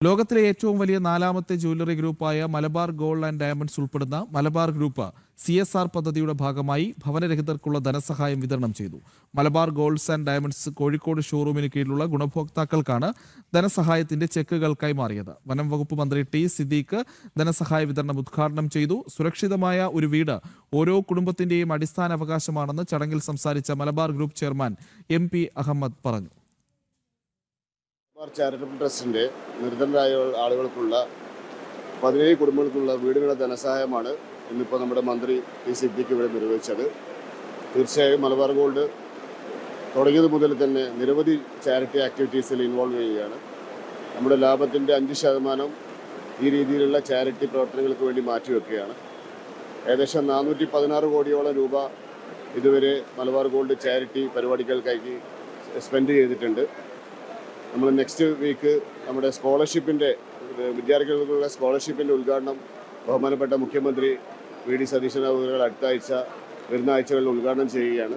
ലോകത്തിലെ ഏറ്റവും വലിയ നാലാമത്തെ ജ്വല്ലറി ഗ്രൂപ്പായ മലബാർ ഗോൾഡ് ആൻഡ് ഡയമണ്ട്സ് ഉൾപ്പെടുന്ന മലബാർ ഗ്രൂപ്പ് CSR പദ്ധതിയുടെ ഭാഗമായി ഭവനരഹിതർക്കുള്ള ധനസഹായം വിതരണം ചെയ്തു. Malabar golds and diamonds Kozhikode ഷോറൂമിന് കീഴിലുള്ള ഗുണഭോക്താക്കൾക്കാണ് ധനസഹായത്തിന്റെ ചെക്കുകൾ കൈമാറിയത്. വനം വകുപ്പ് മന്ത്രി ടി സിദ്ദീഖ് ധനസഹായ വിതരണം ഉദ്ഘാടനം ചെയ്തു. സുരക്ഷിതമായ ഒരു വീട് ഓരോ കുടുംബത്തിന്റെയും അടിസ്ഥാന അവകാശമാണെന്ന് ചടങ്ങിൽ സംസാരിച്ച Malabar group chairman MP Ahmed പറഞ്ഞു. ചാരിറ്റബിൾ ട്രസ്റ്റിൻ്റെ നിർധനരായ ആളുകൾക്കുള്ള 17 കുടുംബങ്ങൾക്കുള്ള വീടുകളുടെ ധനസഹായമാണ് ഇന്നിപ്പോൾ നമ്മുടെ മന്ത്രി ടി സിദ്ദീഖ് ഇവിടെ നിർവഹിച്ചത്. തീർച്ചയായും മലബാർ ഗോൾഡ് തുടങ്ങിയത് മുതൽ തന്നെ നിരവധി ചാരിറ്റി ആക്ടിവിറ്റീസിൽ ഇൻവോൾവ് ചെയ്യുകയാണ്. നമ്മുടെ ലാഭത്തിൻ്റെ 5% ഈ രീതിയിലുള്ള ചാരിറ്റി പ്രവർത്തനങ്ങൾക്ക് വേണ്ടി മാറ്റിവെക്കുകയാണ്. ഏകദേശം 416 കോടിയോളം രൂപ ഇതുവരെ മലബാർ ഗോൾഡ് ചാരിറ്റി പരിപാടികൾക്കായി സ്പെൻഡ് ചെയ്തിട്ടുണ്ട്. നമ്മൾ നെക്സ്റ്റ് വീക്ക് നമ്മുടെ വിദ്യാർത്ഥികൾക്കുള്ള സ്കോളർഷിപ്പിൻ്റെ ഉദ്ഘാടനം ബഹുമാനപ്പെട്ട മുഖ്യമന്ത്രി VD സതീശൻ അവർ അടുത്ത ആഴ്ച വരുന്ന ആഴ്ചകളിൽ ഉദ്ഘാടനം ചെയ്യുകയാണ്.